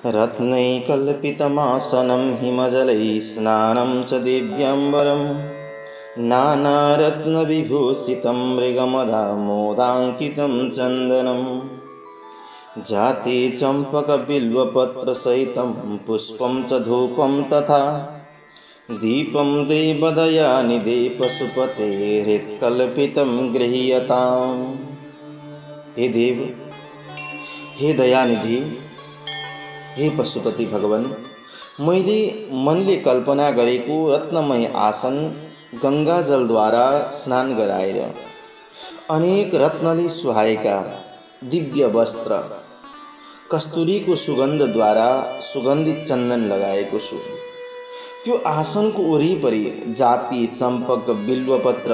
रत्नैकल्पितमासनं हिमजलैः स्नानं च दिव्याम्बरं नानारत्नविभूषितं मृगमदामोदाङ्कितं चन्दनं जाति चम्पकबिल्वपत्रसहितं पुष्पं च धूपं तथा दीपं देवदयानिधे पशुपते हृत्कल्पितं गृह्यताम्। हे देव, हे दयानिधि, हे पशुपति भगवान, मैले मनले कल्पना गरेको रत्नमय आसन गङ्गाजलद्वारा स्नान गराएर अनेक रत्नले सुहाएका दिव्य वस्त्र कस्तुरीको सुगन्धद्वारा सुगन्धित चन्दन लगाएको छु। त्यो आसनको वरिपरि जाति चम्पक बिल्वपत्र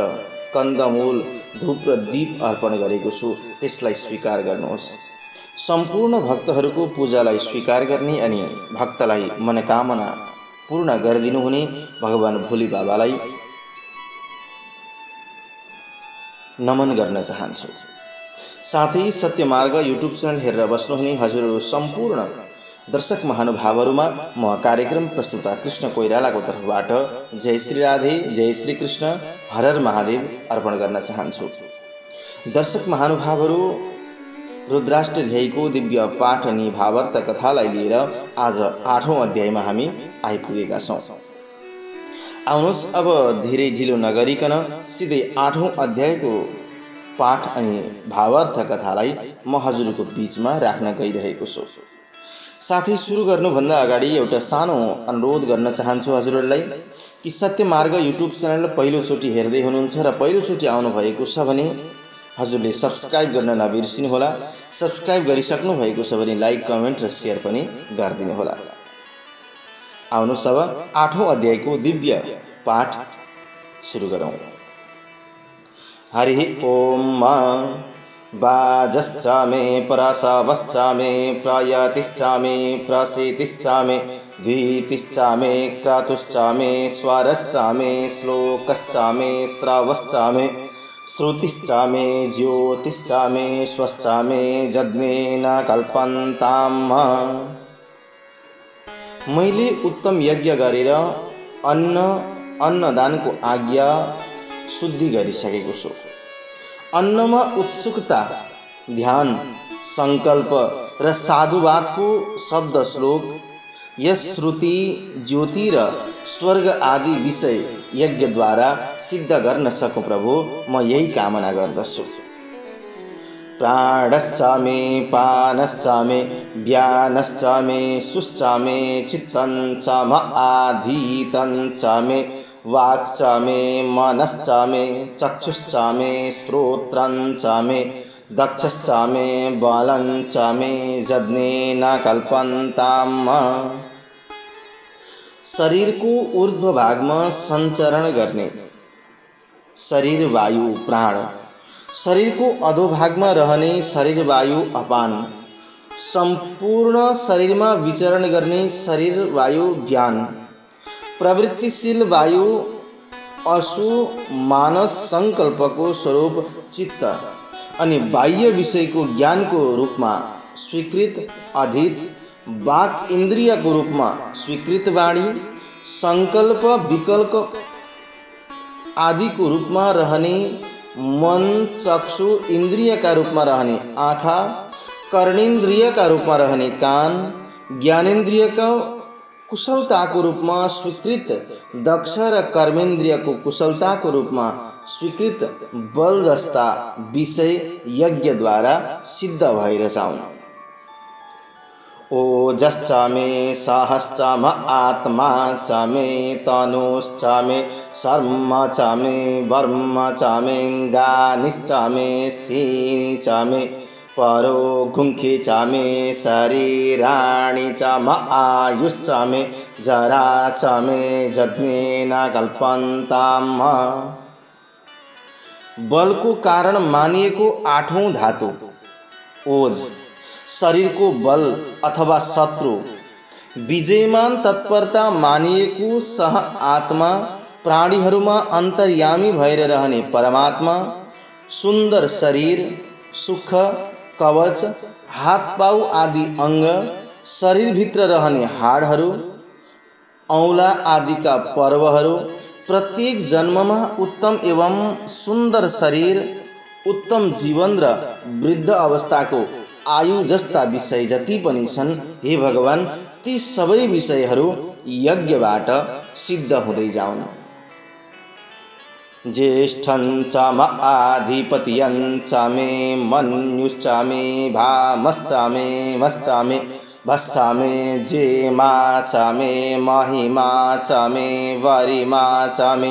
कन्दमूल धूप र दीप अर्पण गरेको छु। त्यसलाई स्वीकार गर्नुहोस्। सम्पूर्ण भक्तहरूको पूजालाई स्वीकार गर्ने अनि भक्तलाई मनोकामना पूर्ण गरिदिनुहुने भगवान भोले बाबालाई नमन गर्न चाहन्छु। साथै सत्यमार्ग युट्युब च्यानल हेरेर बस्नुहुने हजुरहरू सम्पूर्ण दर्शक महानुभावहरूमा म कार्यक्रम प्रस्तुता कृष्ण कोइरालाको तर्फबाट जय श्री राधे, जय श्री कृष्ण, हर हर महादेव अर्पण गर्न चाहन्छु। दर्शक महानुभावहरू, रुद्राष्टध्यायीको दिव्य पाठ अनि भावार्थ कथालाई लिएर आज 8औं अध्यायमा हामी आइपुगेका छौँ। आउनुहोस् अब धेरै ढिलो नगरिकन सिधै 8औं अध्यायको पाठ अनि भावार्थ कथालाई म हजुरको बीचमा राख्न गइरहेको छु। साथै सुरु गर्नुभन्दा अगाडि एउटा सानो अनुरोध गर्न चाहन्छु हजुरहरूलाई कि सत्यमार्ग युट्युब च्यानल पहिलोचोटि हेर्दै हुनुहुन्छ र पहिलोचोटि आउनुभएको छ भने हजुरले सब्स्क्राइब गर्न नबिर्सिनुहोला। सब्स्क्राइब गरिसक्नु भएको छ भने लाइक, कमेन्ट र सेयर पनि गरिदिनुहोला। आउनुहोस् अब 8औं अध्यायको दिव्य पाठ सुरु गरौँ। हरि ओम वाजश्चामे पराशवश्चामे प्रयतिश्चामे प्रसेतिश्चामे द्वितिश्चामे क्रतुश्चामे स्वरश्चामे श्लोकश्चामे श्रवश्चामे श्रुतिश्चामे ज्योतिश्चामे स्वश्चामे जज्ञेन कल्पन्ताम्। मैले उत्तम यज्ञ गरेर अन्नदानको आज्ञा शुद्धि गरिसकेको छु। अन्नमा उत्सुकता, ध्यान, संकल्प र साधुवादको शब्द श्लोक, यस श्रुति, ज्योति र स्वर्ग आदि विषय यज्ञद्वारा सिद्ध गर्न सकूँ प्रभु, म यही कामना गर्दछु। प्राणश्चामे पानश्चामे व्यानश्चामे सुश्चामे चित्तञ्चाम आधीतञ्चामे वाक्चामे मनश्चामे चक्षुश्चामे श्रोत्रञ्चामे दक्षश्चामे बलञ्चामे यज्ञेन कल्पन्ताम्। शरीरको ऊर्ध्व भागमा सञ्चरण गर्ने शरीर वायु प्राण, शरीरको अधोभागमा रहने शरीर वायु अपान, सम्पूर्ण शरीरमा विचरण गर्ने शरीर वायु ज्ञान, प्रवृत्तिशील वायु अशु मानस संकल्पको स्वरूप चित्त अनि बाह्य विषयको ज्ञानको रूपमा स्वीकृत अधीत, वाक इन्द्रियको रूपमा स्वीकृत वाणी, संकल्प विकल्प आदिको रूपमा रहने मन, चक्षु इन्द्रियका रूपमा रहने आँखा, कर्णेन्द्रियका रूपमा रहने कान, ज्ञानेन्द्रियका कुशलताको रूपमा स्वीकृत दक्ष र कर्मेन्द्रियको कुशलताको रूपमा स्वीकृत बल जस्ता विषय यज्ञद्वारा सिद्ध भएर जाउन्। ओजश्चामे साहश्चाम आत्मा चामे तनुश्चामे शर्म चामे वर्म चामे गानिश्चामे स्थिनि चामे परो गुंखि चामे शरीराणि चाम आयुश्चामे जरा चामे यज्ञेन कल्पन्ताम्। बलको कारण मानिएको 8औं धातु ओज, शरीरको बल अथवा शत्रु, विजयमान तत्परता मानिएको सह आत्मा, प्राणीहरूमा अन्तर्यामी भएर रहने परमात्मा, सुन्दर शरीर, सुख, कवच, हात पाउ आदि अंग, शरीरभित्र रहने हाडहरू, औँला आदिका पर्वहरू, प्रत्येक जन्ममा उत्तम एवं सुन्दर शरीर, उत्तम जीवन र वृद्ध अवस्थाको आयु जस्ता विषय जति पनि छन्, हे भगवान, ती सबै विषयहरू यज्ञबाट सिद्ध हुँदै जाउन्। ज्येष्ठं च म आधिपत्यं च मे मन्युश्च मे भामश्च मे मश्च मे भस्सा मे जेमा च मे महिमा च मे वरिमा च मे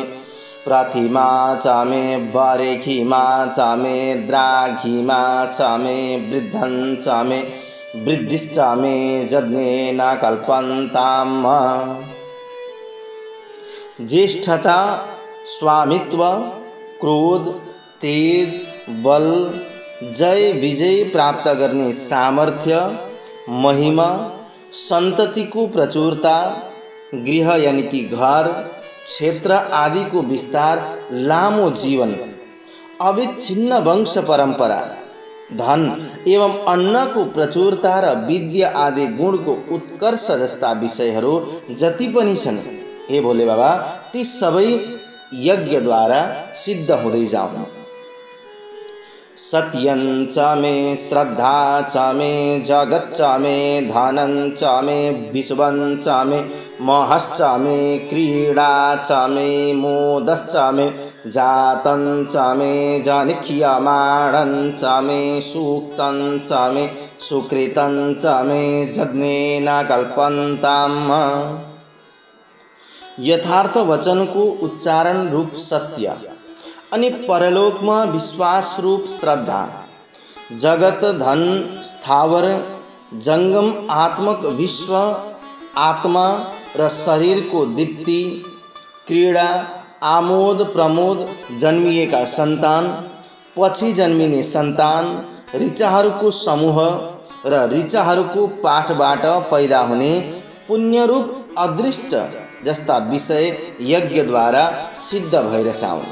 प्रतिमा च मे वरेखिमा च मे द्राघिमा च मे वृद्धं च मे वृद्धिश्च मे यज्ञेन कल्पन्ताम्। ज्येष्ठता, स्वामित्व, क्रोध, तेज, बल, जय विजय प्राप्त गर्ने सामर्थ्य, महिमा, सन्ततिको प्रचुरता, गृह यानी कि घर, क्षेत्र आदि को विस्तार, लामो जीवन, अविच्छिन्न वंश परंपरा, धन एवं अन्न को प्रचुरता र विद्या आदि गुण को उत्कर्ष जस्ता विषयहरू जति पनि छन्, हे भोले बाबा, ती सबै यज्ञ द्वारा सिद्ध हुँदै जाउन्। सत्यं च मे श्रद्धा च मे जगत् च मे धनं च मे विश्वं च मे महश्च मे क्रीडा च मे मोदश्च मे जातं च मे जनिख्यमाणं च मे सूक्तं च मे सुकृतं च मे यज्ञेन कल्पन्ताम्। यथार्थ वचन को उच्चारण रूप सत्य अनि परलोक में विश्वास रूप श्रद्धा, जगत धन स्थावर जंगम आत्मक विश्व आत्मा र शरीर को दीप्ति, क्रीडा, आमोद प्रमोद, जन्मिएका सन्तान, पछि जन्मिने सन्तान, ऋचाहरूको समूह र ऋचाहरूको पाठबाट पैदा हुने पुण्यरूप अदृष्ट जस्ता विषय यज्ञ द्वारा सिद्ध भएर आउन्।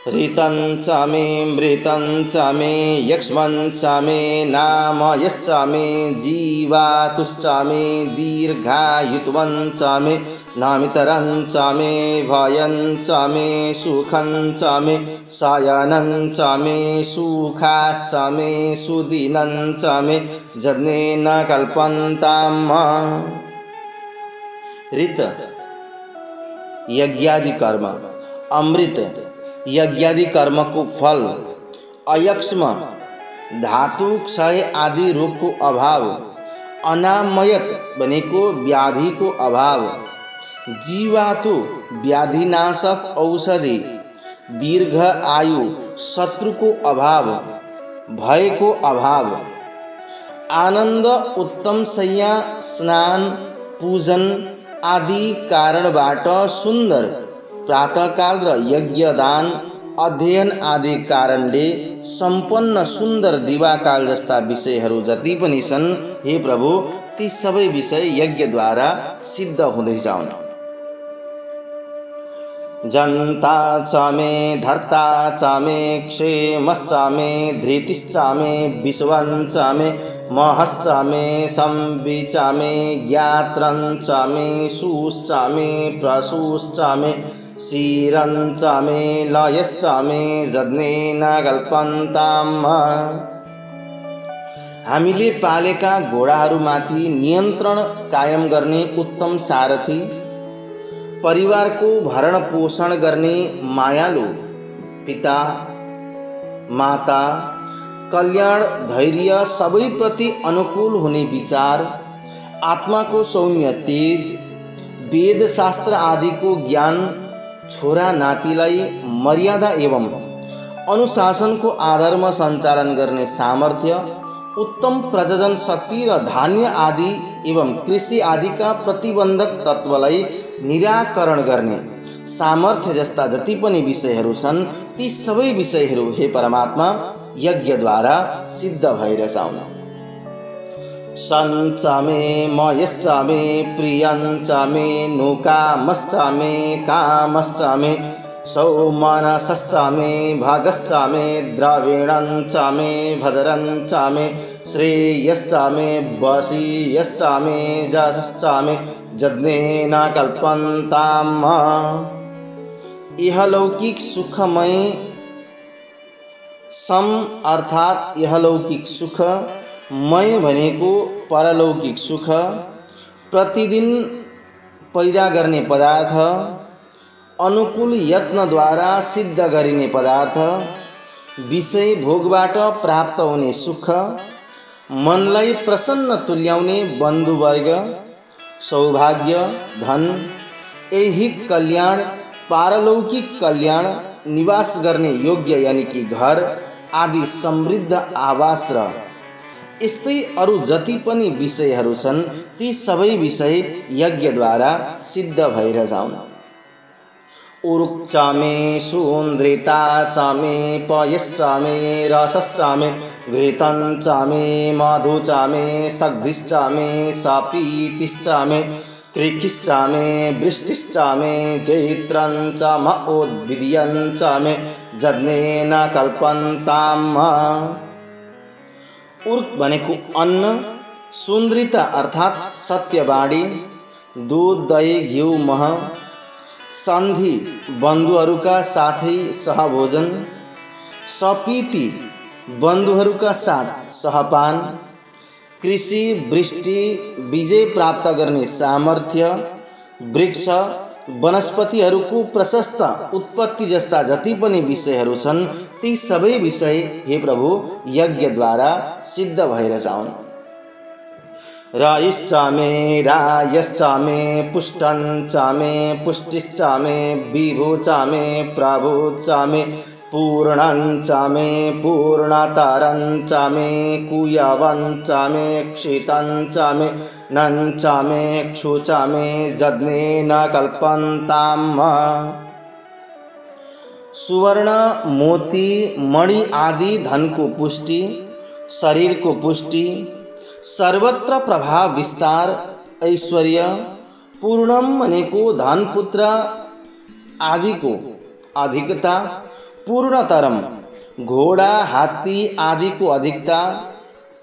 ऋतं च मे मृतं च मे यक्ष्मं च मे नाम यश्च मे जीवातुश्च मे दीर्घायुत्वं च मे नामितरं च मे भयं च मे सुखं च मे शयनं च मे सुखाश्च मे सुदिनं च मे यज्ञेन कल्पन्ताम्। ऋत यज्ञादि कर्म, अमृत यज्ञादि कर्म को फल, अयक्ष्म धातु क्षय आदि रोग को अभाव, अनामयत बनेको व्याधि को अभाव, जीवातु व्याधिनाशक औषधि, दीर्घ आयु शत्रु को अभाव, भय को अभाव, आनंद उत्तम शय्या स्नान पूजन आदि कारणबाट सुन्दर प्रातःकाल र यज्ञदान अध्ययन आदि कारणले सम्पन्न सुन्दर दिवाकाल जस्ता विषयहरू जति पनि छन्, हे प्रभु, ती सबै विषय यज्ञद्वारा सिद्ध हुँदै जाउन्। जन्ता च मे धर्ता च मे क्षेमश्च मे धृतिश्च मे विश्वं च मे महश्च मे संविच मे ज्ञात्रं च मे सुश्च मे प्रसूश्च मे शिरं च मे लयश्च मे यज्ञेन कल्पन्ताम्। हामीले पालेका घोडाहरूमाथि नियन्त्रण कायम गर्ने उत्तम सारथी, परिवारको भरण पोषण गर्ने मायालु पिता माता, कल्याण धैर्य सबैप्रति अनुकूल हुने विचार, आत्माको सौम्य तेज, वेद शास्त्र आदिको ज्ञान, छोरा नातिलाई मर्यादा एवं अनुशासनको आधारमा सञ्चालन गर्ने सामर्थ्य, उत्तम प्रजनन शक्ति र धान्य आदि एवं कृषि आदिका प्रतिबन्धक तत्त्वलाई निराकरण गर्ने सामर्थ्य जस्ता जति पनि विषयहरू छन्, ती सबै विषयहरू हे परमात्मा यज्ञद्वारा सिद्ध भएर जाउन्। सञ्च मे मयश्च मे प्रियञ्च मे नुकामश्च मे कामश्च मे सौमनसश्च मे भगश्च मे द्रविणञ्च मे भद्रञ्च मे श्रेयश्चामे वशीयश्चामे जशश्चामे यज्ञेन कल्पन्ताम्। इहलौकिक सुखमय सम अर्थात इहलौकिक सुख, मय भनेको परलौकिक सुख, प्रतिदिन पैदा गर्ने पदार्थ, अनुकूल यत्नद्वारा सिद्ध गरिने पदार्थ, विषय भोगबाट प्राप्त हुने सुख, मनलाई प्रसन्न तुल्याउने बन्धुवर्ग, सौभाग्य, धन, ऐहिक कल्याण, पारलौकिक कल्याण, निवास गर्ने योग्य यानी कि घर आदि समृद्ध आवास र यस्तै अरू जति पनि विषयहरू छन् ती सबै विषय यज्ञद्वारा सिद्ध भएर जाउन्। उरुक्चामे सुन्द्रिताचामे पयश्चामे रसश्चामे घृतञ्चामे मधुचामे सग्धिश्चामे सपीतिश्चामे कृखिश्चामे वृष्टिश्चामे जैत्रञ्चाम उद्भिद्यञ्चामे यज्ञेन कल्पन्ताम्। उर्क भनेको अन्न, सुन्द्रिता अर्थात सत्यवाणी, दूध दही घिउ मह, सन्धि बन्धुहरूका साथै सहभोजन, सपीति बन्धुहरूका साथ सहपान, कृषि वृष्टि विजय प्राप्त गर्ने सामर्थ्य, वृक्ष वनस्पतिहरूको प्रशस्त उत्पत्ति जस्ता जति पनि विषयहरू छन् ती सबै विषय हे प्रभु यज्ञद्वारा सिद्ध भएर जाउन्। रायश्चामे रायश्चामे पुष्टञ्चामे पुष्टिश्चामे विभुचामे प्रभुचामे पूर्णञ्चामे पूर्णतरञ्चामे कुयवञ्चामे क्षितञ्चामे नञ्चामे क्षुचामे यज्ञेन कल्पन्ताम्। सुवर्ण मोती मणि आदि धनको पुष्टि, शरीरको पुष्टि, सर्वत्र प्रभाव विस्तार, ऐश्वर्य, पूर्णम भनेको धन पुत्र आदिको अधिकता, पूर्णतरम घोडा हात्ती आदिको अधिकता,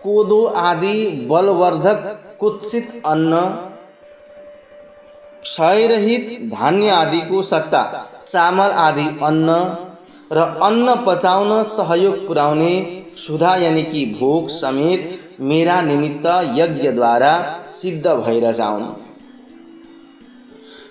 कोदो आदि बलवर्धक कुत्सित अन्न, क्षयरहित धान्य आदिको सत्ता, चामल आदि अन्न र अन्न पचाउन सहयोग पुर्याउने क्षुधा यानी कि भोग समेत मेरा निमित्त यज्ञद्वारा सिद्ध भएर जाउन्।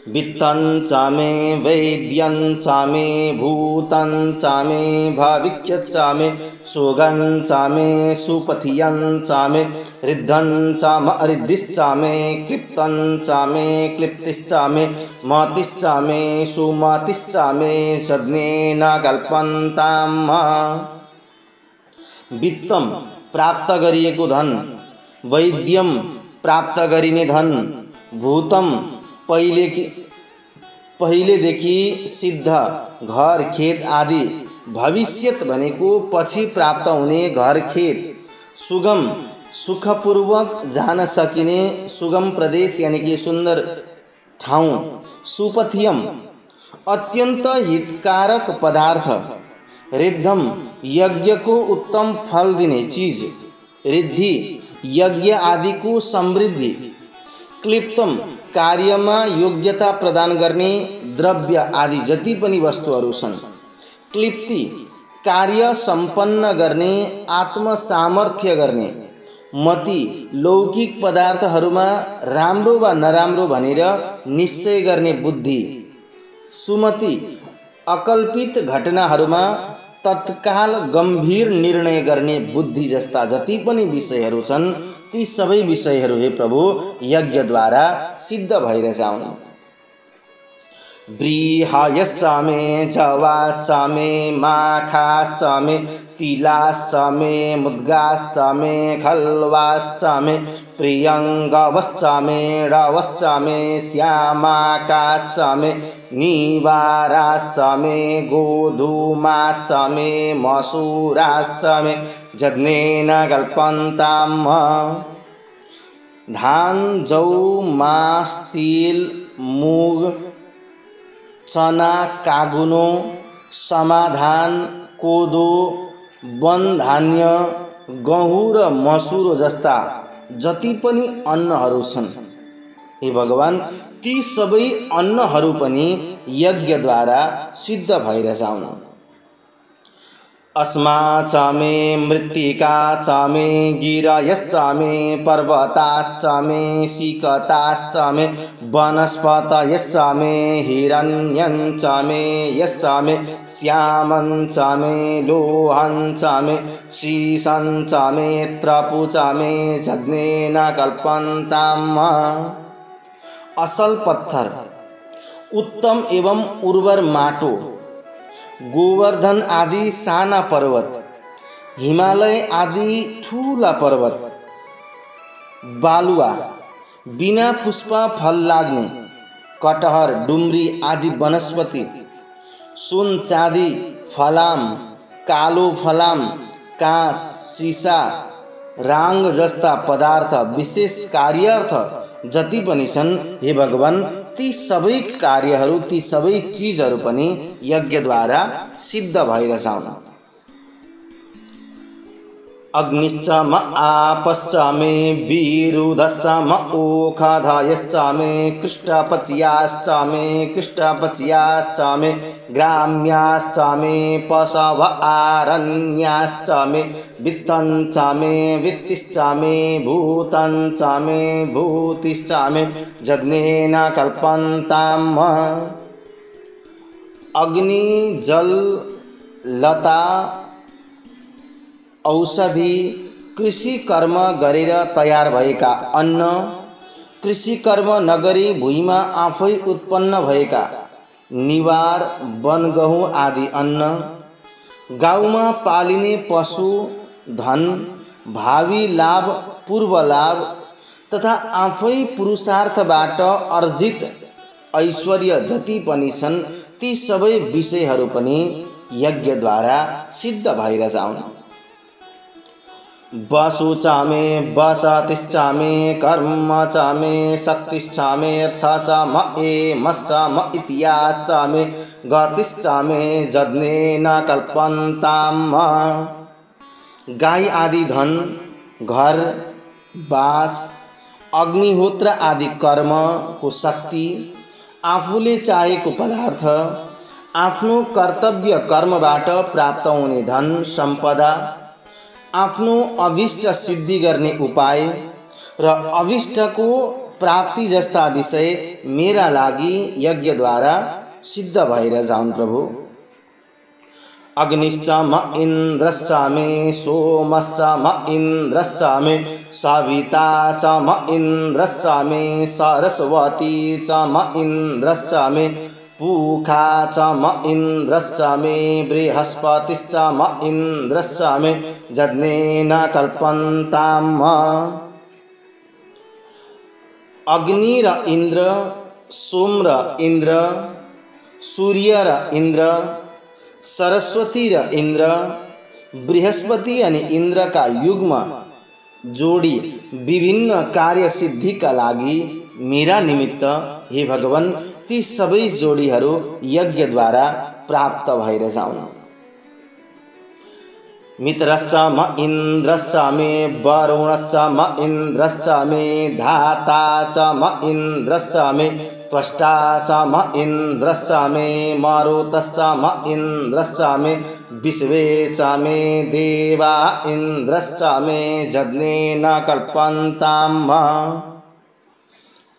वित्तञ्चामे वैद्यञ्चामे भूतञ्चामे भविक्यञ्चामे सुगञ्चामे सुपथियञ्चामे रिद्धञ्चाम अरिद्धिश्चामे क्लिप्तञ्चामे क्लिप्तिश्चामे मतिश्चामे सुमतिश्चामे यज्ञेन कल्पन्ताम्। वित्तम प्राप्त गरिएको धन, वैद्यम प्राप्त गरिने धन, भूतम पहिलेदेखि सिद्ध घर खेत आदि, भविष्यत भनेको पछि प्राप्त हुने घर खेत, सुगम सुखपूर्वक जान सकिने सुगम प्रदेश यानी कि सुन्दर ठाउँ, सुपथियम अत्यन्त हितकारक पदार्थ, रिद्धम यज्ञको उत्तम फल दिने चीज, रिद्धि यज्ञ आदिको समृद्धि, क्लिप्तम कार्यमा योग्यता प्रदान गर्ने द्रव्य आदि जति पनि वस्तुहरू छन्, क्लिप्ति कार्य सम्पन्न गर्ने आत्म सामर्थ्य गर्ने, मति लौकिक पदार्थहरूमा राम्रो वा नराम्रो भनेर निश्चय गर्ने बुद्धि, सुमति अकल्पित घटनाहरूमा तत्काल गम्भीर निर्णय गर्ने बुद्धि जस्ता जति पनि विषयहरू छन् ती सबै विषयहरू हे प्रभु यज्ञद्वारा सिद्ध भएर जाउन्। व्रीहायश्चामे जवाश्चामे माखाश्चामे तिलाश्चामे मुद्गाश्चामे खल्वाश्चामे प्रियङ्गवश्चामे रवश्चामे श्यामाकाश्चामे नीवाराश्चामे गोधूमाश्चामे मसूराश्चामे यज्ञेन कल्पन्ताम्। धान जौ मास तिल मूग चना कागुनो समाधान कोदो वन धान्य गहुँ र मसुरो जस्ता जति पनि अन्नहरू छन्, हे भगवान, ती सबै अन्नहरू पनि यज्ञद्वारा सिद्ध भएर जाउन्। अस्मा च मे मृत्तिका च मे गिरयश्च मे पर्वताश्च मे सिकताश्च मे वनस्पतयश्च मे हिरण्यञ्च मे यश्च मे श्यामञ्च मे लोहञ्च मे शीशञ्च मे त्रपुच मे यज्ञेन कल्पन्ताम्। असल पत्थर, उत्तम एवं उर्वर माटो, गोवर्धन आदि साना पर्वत, हिमालय आदि ठूला पर्वत, बालुवा, बिना पुष्प फल लाग्ने कटहर, डुम्री आदि वनस्पति, सुन चाँदी, फलाम, कालो फलाम, काँस, सीसा, रांग जस्ता पदार्थ विशेष कार्यार्थ जति पनि छन्, हे भगवान, ती सबै कार्यहरू, ती सबै चीजहरू पनि यज्ञद्वारा सिद्ध भएर जाउन्। अग्निश्च म आपश्च मे विरुधश्च म ओखधयश्च मे कृष्टपच्याश्च मे कृष्टपच्याश्च मे ग्राम्याश्च मे पशव आरण्याश्च मे वित्तञ्च मे वित्तिश्च मे भूतञ्च मे भूतिश्च मे यज्ञेन कल्पन्ताम्। अग्नि, जल, लता, औषधि, कृषि कर्म गरेर तयार भएका अन्न, कृषि कर्म नगरी भुइँमा आफै उत्पन्न भएका निवार, वनगहुँ आदि अन्न, गाउँमा पालिने पशु, धन, भावी लाभ, पूर्व लाभ तथा आफै पुरुषार्थबाट अर्जित ऐश्वर्य जति पनि छन्, ती सबै विषयहरू पनि यज्ञद्वारा सिद्ध भएर जाउन्। वसु च मे वसतिश्च मे कर्म च मे शक्तिश्च मे अर्थ च म एमश्च म इतिहासश्च मे गतिश्च मे यज्ञेन कल्पन्ताम्। गाई आदि धन, घर, बास, अग्निहोत्र आदि कर्मको शक्ति, आफूले चाहेको पदार्थ, आफ्नो कर्तव्य कर्मबाट प्राप्त हुने धन सम्पदा, आफ्नो अभिष्ट सिद्धि गर्ने उपाय र अभिष्टको प्राप्ति जस्ता विषय मेरा लागि यज्ञद्वारा सिद्ध भएर जाउन् प्रभु। अग्निश्च म इन्द्रश्च मे सोमश्च म इन्द्रश्च मे सविता च म इन्द्रश्च मे सरस्वती च म इन्द्रश्च मे पूखा च म इन्द्रश्च मे बृहस्पतिश्च म इन्द्रश्च मे यज्ञेन कल्पन्ताम्। अग्नि र इन्द्र, सोम र इन्द्र, सूर्य र इन्द्र, सरस्वती र इन्द्र, बृहस्पति अनि इन्द्रका युग्म जोडी विभिन्न कार्य सिद्धिका लागि मेरा निमित्त, हे भगवान, ती सबै जोडीहरू यज्ञद्वारा प्राप्त भएर जाउन्। मित्रश्च म इन्द्रश्च मे वरुणश्च म इन्द्रश्च मे धाता च म इन्द्रश्च मे त्वष्टा च म इन्द्रश्च मे मारुतश्च म इन्द्रश्च मे विश्वे च मे देवा इन्द्रश्च मे यज्ञेन कल्पन्ताम्।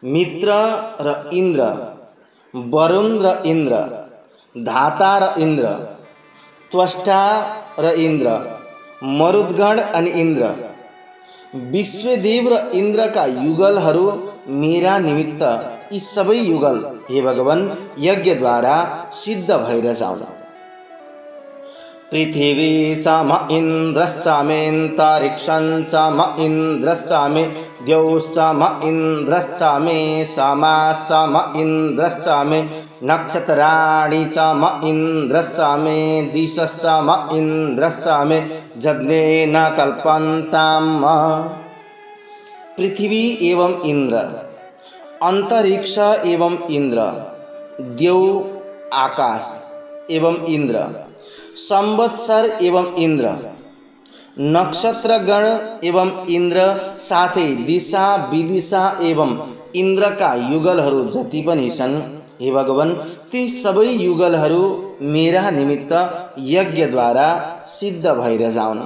मित्र र इन्द्र, वरुण र इन्द्र, धाता र इन्द्र, त्वष्टा र इन्द्र, मरुद्गण अनि इन्द्र, विश्वदेव र इन्द्रका युगलहरू मेरा निमित्त यी सबै युगल, हे भगवान, यज्ञद्वारा सिद्ध भएर जाउन्। पृथिवी च म इन्द्रश्च मेऽन्तरिक्षञ्च म इन्द्रश्च मे द्यौश्च म इन्द्रश्च मे समाश्च म इन्द्रश्च मे नक्षत्राणि च म इन्द्रश्च मे दिशश्च म इन्द्रश्च मे यज्ञेन कल्पन्ताम्। पृथ्वी एवं इंद्र, अंतरिक्ष एवं इंद्र, द्यौ आकाश एवं इंद्र, संवत्सर एवं इंद्र, नक्षत्रगण एवं इन्द्र साथै दिशा विदिशा एवं इन्द्रका युगलहरू जति पनि छन्, हे भगवान, ती सबै युगलहरू मेरा निमित्त यज्ञद्वारा सिद्ध भएर जाउन्।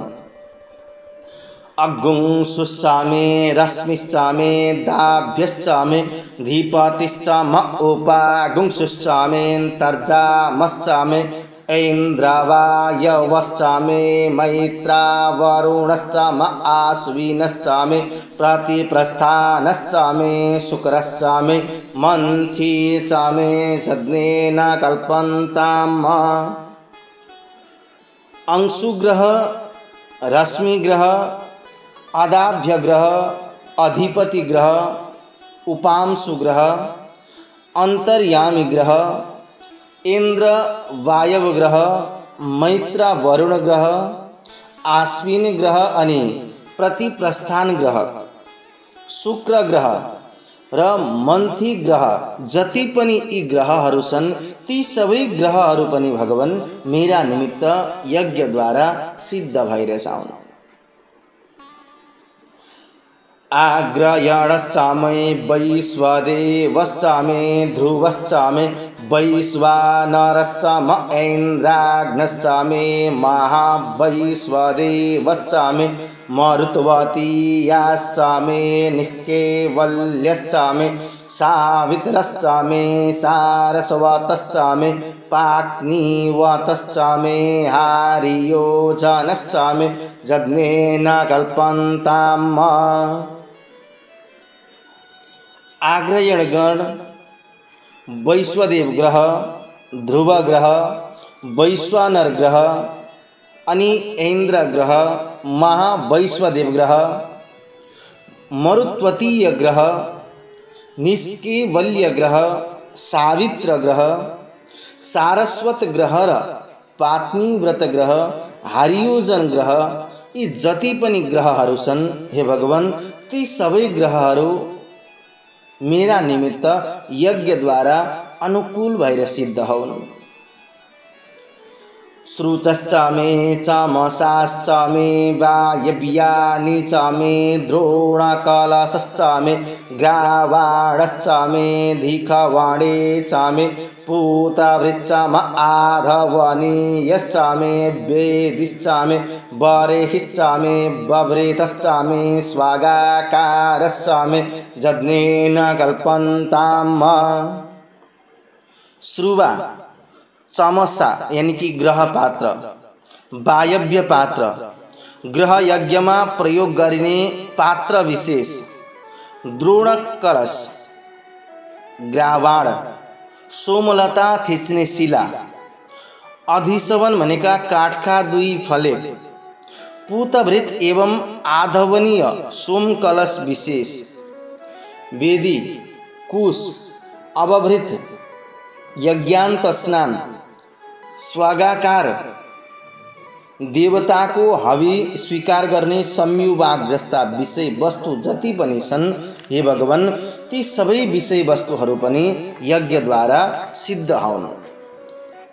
अग्गुं सुश्चामे रश्मिश्चामे दाभ्यश्चामे धीपतिश्चाम उपागुंसुश्चामेन्तर्जामश्चामे ऐन्द्रावायवश्चामे मैत्रावरुणश्चाम आश्विनश्चामे प्रतिप्रस्थानश्चामे शुक्रश्चामे मंथी चामे सद्नेन कल्पन्ताम्। अंशुग्रह, रश्मिग्रह, आदाभ्य ग्रह, अधिपति ग्रह, उपांशु ग्रह, अंतर्यामी ग्रह, इंद्र वायव ग्रह, मैत्र वरुण ग्रह, आश्विन ग्रह अनि प्रतिप्रस्थान ग्रह, शुक्र ग्रह र मंथी ग्रह जति पनि यी ग्रहहरू छन्, ती सबै ग्रहहरू पनि भगवान मेरा निमित्त यज्ञद्वारा सिद्ध भएर जाउन्। आग्रयणश्चामे वैश्वदेवश्चामे ध्रुवश्चामे वैश्वानरश्चाम ऐन्द्राग्नश्चामे महावैश्वदेवश्चामे मरुत्वतीयाश्चामे निःकेवल्यश्चामे सावित्रश्चामे सारस्वतश्चामे पाक्नीवतश्चामे हारियोजनश्चामे यज्ञेन कल्पन्ताम्। आग्रयणगण वैश्वदेव ग्रह, ध्रुव ग्रह, वैश्वानर ग्रह अनि ऐन्द्र ग्रह, महावैश्वदेव ग्रह, मरुत्वतीय ग्रह, निष्केवल्य ग्रह, सावित्र ग्रह, सारस्वत ग्रह र पात्नीव्रत ग्रह, हारियोजन ग्रह, यी जति पनि ग्रहहरू छन्, हे भगवान, ती सबै ग्रहहरू मेरा निमित्त यज्ञद्वारा अनुकूल भएर सिद्ध हुन्। श्रुतश्चामे चामसाश्चामे वायव्यानि चामे द्रोणकलशश्चामे ग्रावाणश्चामे धीखवाणे चामे पूतवृच्चाम आधवनीयश्चामे वेदिश्चामे बरेहिश्चामे बभ्रेतश्चामे स्वागाकारश्चामे यज्ञेन कल्पन्ताम्। श्रुवा चमसा यानी कि ग्रह पात्र, वायव्य पात्र, ग्रह यज्ञ में प्रयोग गरिने पात्र विशेष, द्रोण कलश, ग्रावाण, सोमलता थिच्ने शिला, अधिशवन भनेका काठका दुई फलेक, पूतभृत एवं आधवनीय सोम कलश विशेष, वेदी, कुश, अवभृत, यज्ञांत स्नान, स्वागाकार, देवता को हवि स्वीकार गर्ने संयुवाग जस्ता विषय वस्तु जति पनि छन्, हे भगवान, ती सबै विषय वस्तुहरू पनि यज्ञद्वारा सिद्ध हुन्।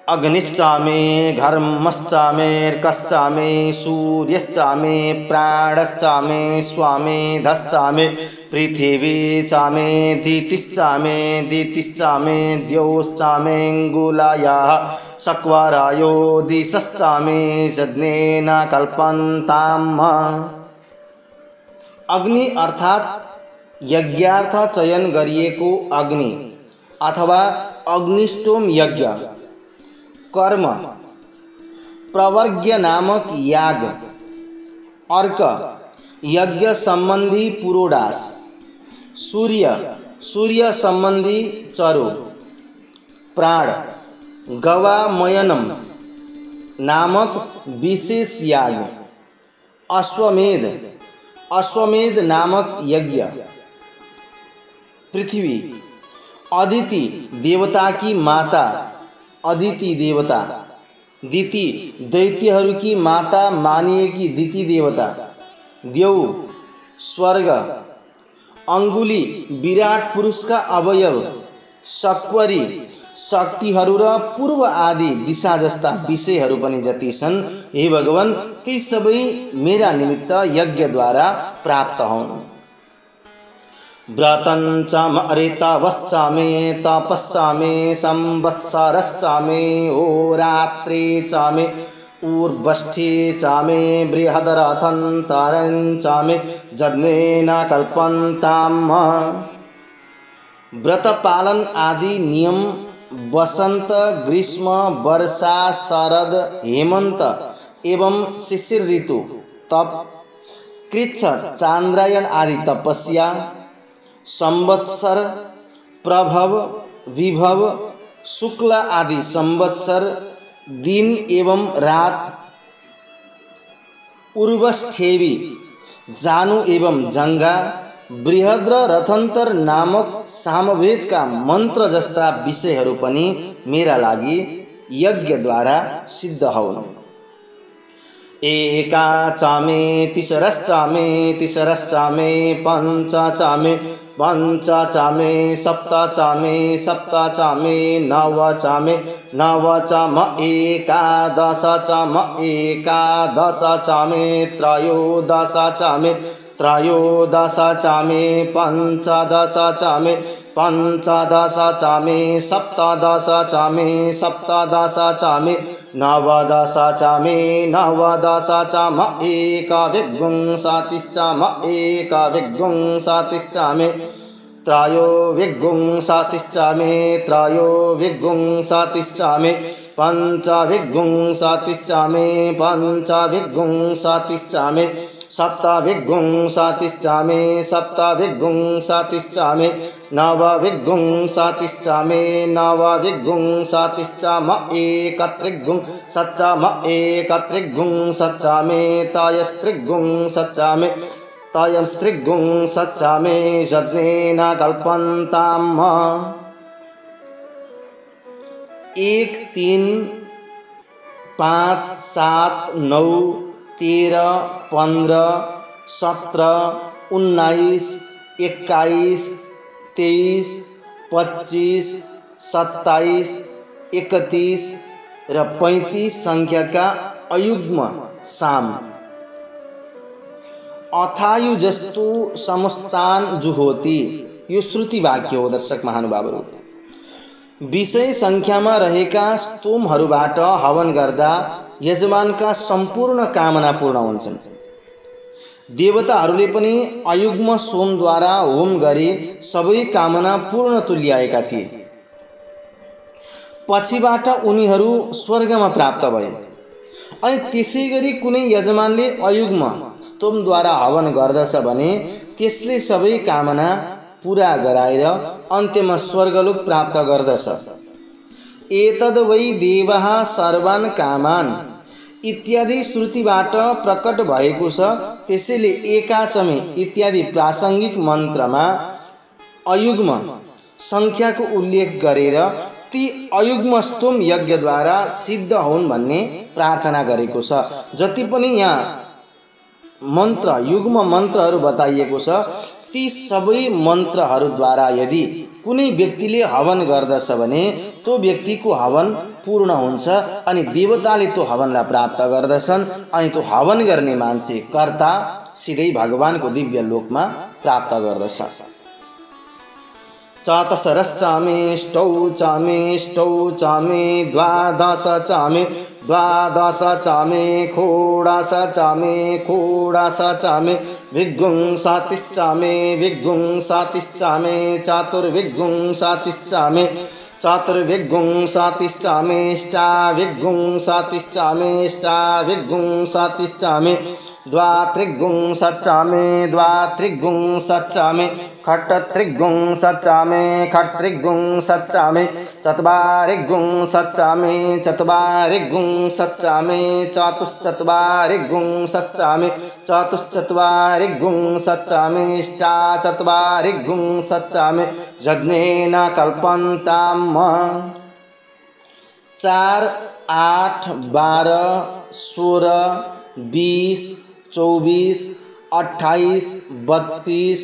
अग्निश्चामे घर्मश्चामेर्कश्चामे सूर्यश्चामे प्राणश्चामे स्वामेधश्चामे पृथिवी चामे दितिश्चामे दितिश्चामे द्यौश्चामेऽङ्गुलायाः सक्वरायो दिशश्चामे यज्ञेन कल्पन्ताम्। अग्नि अर्थात यज्ञार्थ चयन गरिएको अग्नि अथवा अग्निष्टोम यज्ञ, कर्म, प्रवर्ग्य नामक याग, अर्क यज्ञ संबंधी पुरोडास, सूर्य सूर्य संबंधी चरो, प्राण गवामयनम नामक विशेष याग, अश्वमेध अश्वमेध नामक यज्ञ, पृथ्वी अदिति देवता की माता अदिति देवता, दिति दैत्यहरू की माता मानिएकी दिति देवता, देव स्वर्ग, अंगुली विराट पुरुष का अवयव, सक्वरी शक्तिहरू र पूर्व आदि दिशा जस्ता विषयहरू पनि जति छन्, हे भगवान, ती सबै मेरा निमित्त यज्ञद्वारा प्राप्त हुन्। व्रतं च ऋतवश्च मे तपश्च मे संवत्सरश्च मे होरात्रि च मे ऊर्वष्ठी च मे बृहदरथन्तरं च मे यज्ञेन कल्पन्ताम्। व्रत पालन आदि नियम वसंत, ग्रीष्म, वर्षा, शरद, हेमंत एवं शिशिर ऋतु तप, कृच्छ, चांद्रायण आदि तपस्या, संवत्सर, प्रभव, विभव, शुक्ल आदि संवत्सर, दिन एवं रात, उर्वष्ठेवी, जानु एवं जंगा, बृहद्र रथंतर नामक सामवेद का मंत्र जस्ता विषयहरू पनि मेरा लागि यज्ञद्वारा सिद्ध हुन्। एका च मे तिसरश्च मे तिसरश्च मे पंच च मे पंच च मे सप्त च मे सप्त च मे नव च मे नव च म एकादश च म एकादश च मे त्रयोदश च मे त्रयोदश च मे पंचदश च मे पंचदश च मे सप्तदश च मे सप्तदश च मे नवदश च मे नवदश च म एकविंशतिश्च म एकविंशतिश्च मे त्रयोविंशतिश्च मे त्रयोविंशतिश्च मे पंचविंशतिश्च मे पंचविंशतिश्च मे सप्तविंशतिश्च मे सप्तविंशतिश्च मे नवविंशतिश्च मे नवविंशतिश्च म एकत्रिंशच्च म एकत्रिंशच्च मे त्रयस्त्रिंशच्च मे त्रयस्त्रिंशच्च मे यज्ञेन कल्पन्ताम्। 1, 3, 5, 7, 9, 13, 15, 17, 19, 21, 23, 25, 27, 31 र 35 संख्याका अयुग्म साम अथायु जस्तो समस्तान जुहोती। यो श्रुति वाक्य हो दर्शक महानुभावहरू। विषय संख्यामा रहेका स्तोमहरूबाट हवन गर्दा यजमानका सम्पूर्ण कामना पूर्ण हुन्छन्। देवताहरूले पनि अयुग्म सोमद्वारा होम गरी सबै कामना पूर्ण तुल्याएका थिए। पछिबाट उनीहरू स्वर्गमा प्राप्त भए। अनि त्यसैगरी कुनै यजमानले अयुग्म स्तोमद्वारा हवन गर्दछ भने त्यसले सबै कामना पूरा गराएर अन्त्यमा स्वर्गलोक प्राप्त गर्दछ। एतद् वै देवः सर्वान् कामान् इत्यादि श्रुतिबाट प्रकट भएको छ। त्यसैले एकाचमे इत्यादि प्रासंगिक मन्त्रमा अयुग्म संख्याको उल्लेख गरेर ती अयुग्म स्तोम यज्ञद्वारा सिद्ध हुन् भन्ने प्रार्थना गरेको छ। जति पनि यहाँ मन्त्र युग्म मन्त्रहरू बताइएको छ, ती सबै मन्त्रहरूद्वारा यदि कुनै व्यक्तिले हवन गर्दछ भने त्यो व्यक्तिको हवन पूर्ण हुन्छ अनि देवताले त्यो हवनलाई प्राप्त गर्दछन्। अनि त्यो हवन गर्ने मान्छे कर्ता सिधै भगवानको दिव्य लोकमा प्राप्त गर्दछ। चतसरश्च मे ष्टौ च मे ष्टौ च मे द्वादश च मे द्वादश च मे षोडश च मे षोडश च मे विंशतिश्च मे विंशतिश्च मे चतुर्विंशतिश्च मे चतुर्विंशतिश्च मे अष्टाविंशतिश्च मे अष्टाविंशतिश्च मे द्वात्रिंशच्च मे द्वात्रिंशच्च मे षट्त्रिंशच्च मे षट्त्रिंशच्च मे चत्वारिंशच्च मे चत्वारिंशच्च मे चतुश्चत्वारिंशच्च मे चतुश्चत्वारिंशच्च मे अष्टाचत्वारिंशच्च मे यज्ञेन कल्पन्ताम्। 4, 8, 12, 16, 20, 24, 28, 32,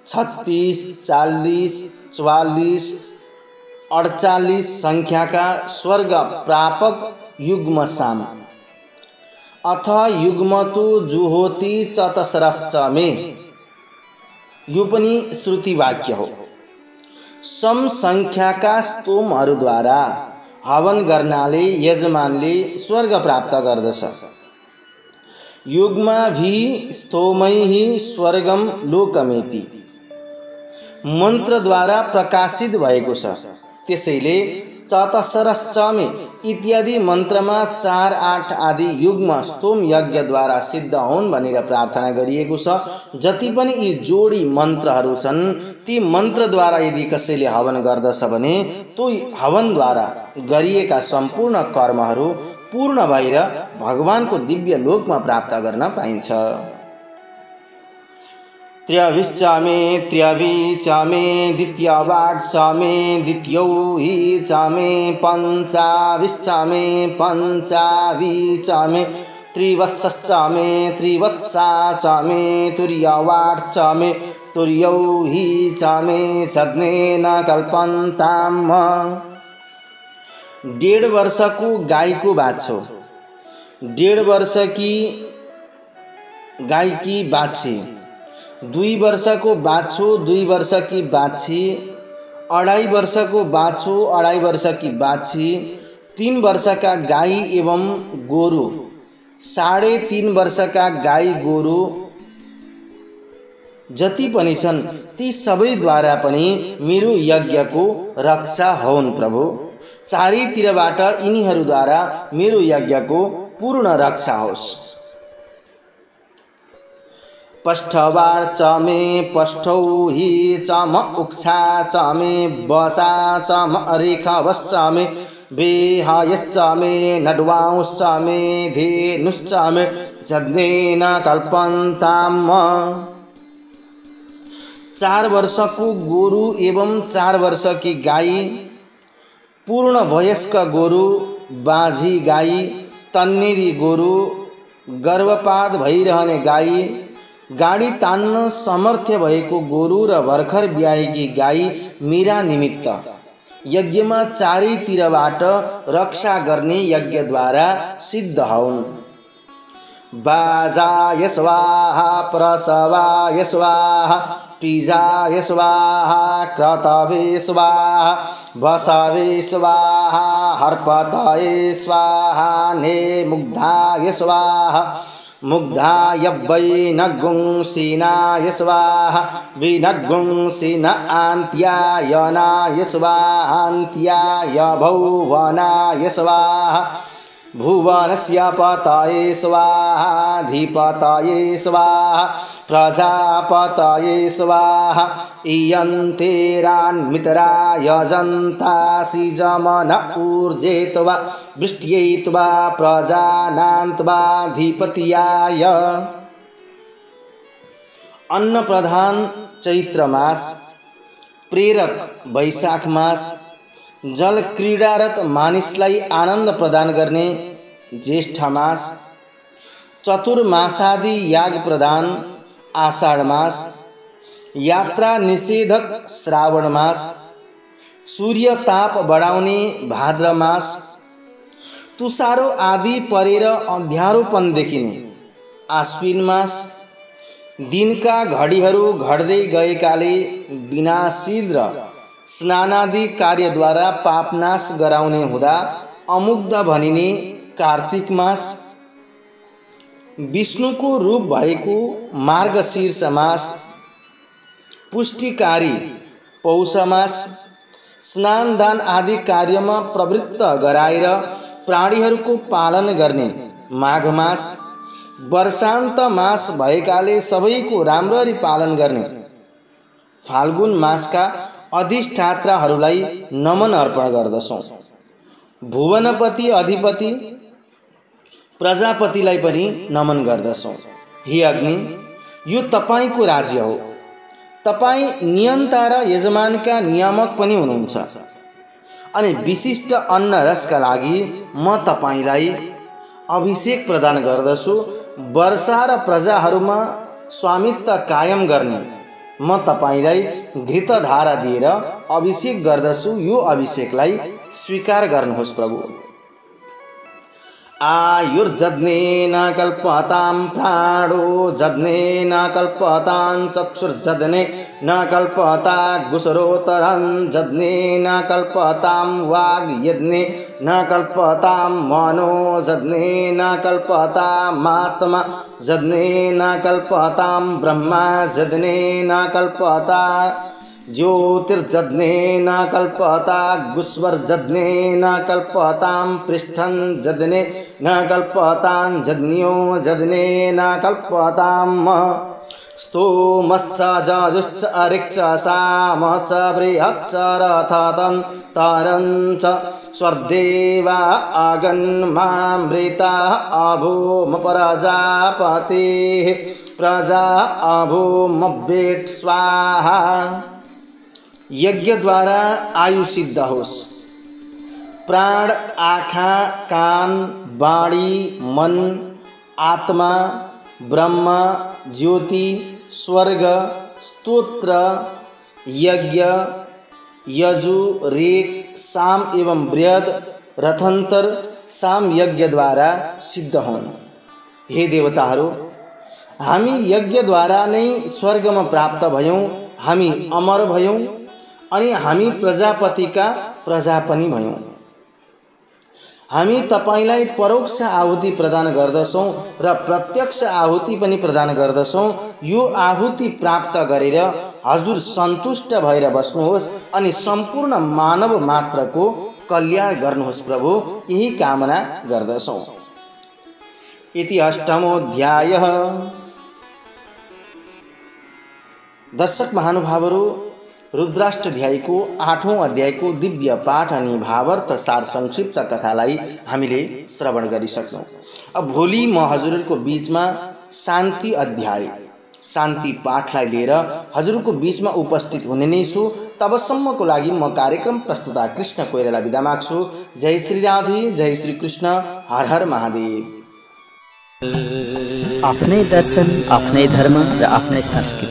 36, 40, 44, 48 संख्याका स्वर्ग प्रापक युग्म साम अथ युग्मतु जुहोति चतस्रश्च मे। यो पनि श्रुति वाक्य हो। सम संख्याका स्तोमहरूद्वारा हवन गर्नाले यजमानले स्वर्ग प्राप्त गर्दछ। युग्माभि स्तोमैः स्वर्गम लोकमेति मन्त्रद्वारा प्रकाशित भएको छ। त्यसैले चतस्रश्चमे इत्यादि मन्त्रमा 4, 8 आदि युग्म स्तोम यज्ञद्वारा सिद्ध हुन् भनेर प्रार्थना गरिएको छ। जति पनि यी जोडी मन्त्रहरू छन् ती मन्त्रद्वारा यदि कसैले हवन गर्दछ भने त्यो हवनद्वारा गरिएका सम्पूर्ण कर्महरू पूर्ण भएर भगवानको दिव्य लोकमा प्राप्त गर्न पाइन्छ। त्रयविश्चामे त्रयविचामे द्वितीयवाट्चामे द्वितीयौहि चामे पञ्चाविश्चामे पञ्चाविचामे त्रिवत्सश्चामे त्रिवत्साचामे तुर्यवाट्चामे तुर्यौहि चामे सज्ञेन कल्पन्ताम। 1.5 वर्षको गाईको बाछो, 1.5 वर्ष की गाय की बाछी, 2 वर्षको बाछो, 2 वर्ष की बाछी, 2.5 वर्षको बाछो, 2.5 वर्ष की बाछी, 3 वर्ष का गाई एवं गोरु, 3.5 वर्ष का गाई गोरु जति पनि छन् ती सबैद्वारा पनि मेरो यज्ञको रक्षा होन् प्रभु। चारैतिरबाट यिनीहरूद्वारा मेरो यज्ञको पूर्ण रक्षा होस्। पष्ठवार्चामे पष्ठौहि चाम उक्षा चामे बसा चाम रेखावश्चामे बेहायश्चामे नड्वांश्चामे धेनुश्चामे सज्ञेन कल्पन्ताम। 4 वर्षको गोरु एवं 4 वर्ष की गाई, पूर्ण वयस्क गोरु, बाझी गाई, तन्नेरी गोरु, गर्भपात भइरहने गाई, गाडी तान्न समर्थ्य भएको गोरु र भर्खर ब्याएकी गाई मेरा निमित्त यज्ञमा चारैतिरबाट रक्षा गर्ने यज्ञद्वारा सिद्ध हुन्। बाजाय स्वाहा प्रसवाय स्वाहा पिजाय स्वाहा क्रतवे स्वाहा वसवे स्वाहा हर्पतये स्वाहा नेमुग्धाय स्वाहा मुग्धाय वै नगुंसिनाय स्वाहा विनगुंसिन आन्त्यायनाय स्वाहान्त्याय भुवनाय स्वाहा भुवनस्य पतये स्वाहा धीपतये स्वाहा प्रजापतये स्वाहा इयन्तेरान्मितरा यजन्तासि जमन ऊर्जेत्वा वृष्ट्यैत्वा प्रजानान्त्वा धीपतियाय। अन्न प्रधान चैत्र मास, प्रेरक वैशाख मास, जल क्रीडारत मानिसलाई आनन्द प्रदान गर्ने ज्येष्ठ मास, चतुर्मासादि याग प्रदान आषाढ मास, यात्रा निषेधक श्रावण मास, सूर्य ताप बढाउने भाद्र मास, तुषारो आदि परेर अँध्यारोपन देखिने आश्विन मास, दिनका घडीहरू घट्दै गएकाले विनाशील र स्नानादि कार्यद्वारा पापनाश गराउने हुँदा अमुग्ध भनिने कार्तिक मास, विष्णुको रूप भएको मार्गशीर्ष मास, पुष्टिकारी पौष मास, स्नान दान आदि कार्यमा प्रवृत्त गराएर प्राणीहरूको पालन गर्ने माघ मास, वर्षान्त मास भएकाले सबैको राम्ररी पालन गर्ने फाल्गुन मासका अधिष्ठात्राहरूलाई नमन अर्पण गर्दछौँ। भुवनपति अधिपति प्रजापतिलाई पनि नमन गर्दछौँ। हे अग्नि, यो तपाईको राज्य हो। तपाई नियन्ता र यजमानका नियामक पनि हुनुहुन्छ अनि विशिष्ट अन्न रसका लागि म तपाईलाई अभिषेक प्रदान गर्दछु। वर्षा र प्रजाहरूमा स्वामित्व कायम गर्ने म तपाईलाई घृतधारा दिएर अभिषेक गर्दछु, यो अभिषेकलाई स्वीकार गर्नुहोस् प्रभु। आयुर्जज्ञेन कल्पतां प्राणो जज्ञेन कल्पतां चक्षुर्जज्ञेन कल्पता गुसरोतरं जज्ञेन कल्पतां वाग्यज्ञेन कल्पतां मनो जज्ञेन कल्पतामात्मा जज्ञेन कल्पतां ब्रह्मा जज्ञेन कल्पता ज्योतिर्जज्ञेन कल्पता गुस्वर्जज्ञेन कल्पतां पृष्ठं जज्ञेन कल्पतां जज्ञो जज्ञेन कल्पतां स्तोमश्च जजुश्च अरिक्च सामश्च बृहच्च रथतन्तरञ्च स्वर्देवा आगन्मामृता अभूम प्रजापतिः प्रजा अभूमव्येट स्वाहा। यज्ञ द्वारा आयु सिद्ध होस्। प्राण, आँखा, कान, वाणी, मन, आत्मा, ब्रह्म, ज्योति, स्वर्ग, स्तोत्र, यज्ञ, यजु, रेख, साम एवं बृहद रथंतर साम यज्ञ द्वारा सिद्ध हुन्। हे देवताहरू, हामी यज्ञ द्वारा नै स्वर्गमा प्राप्त भयौं, हामी अमर भयौं अनि हामी प्रजापतिका प्रजा पनि भयौं। हामी तपाईलाई परोक्ष आहुति प्रदान गर्दछौं र प्रत्यक्ष आहुति पनि प्रदान गर्दछौं। यो आहुति प्राप्त गरेर हजुर सन्तुष्ट भएर बस्नुहोस् अनि सम्पूर्ण मानव मात्रको कल्याण गर्नुहोस् प्रभु, यही कामना गर्दछौं। इति अष्टमोऽध्यायः। दर्शक महानुभावहरू, रुद्राष्टध्यायको 8औं अध्यायको दिव्य पाठ अनि भावार्थ सार संक्षिप्त कथालाई हामीले श्रवण गरिसक्यौं। अब भोलि म हजुरहरूको बीचमा शान्ति अध्याय, शान्ति पाठलाई लिएर हजुरको बीचमा उपस्थित हुने नै छु। तबसम्मको लागि म कार्यक्रम प्रस्तुता कृष्ण कोइराला बिदा माग्छु। जय श्री राधे, जय श्री कृष्ण, हर हर महादेव। आफ्नै दर्शन, आफ्नै धर्म र आफ्नै संस्कृति।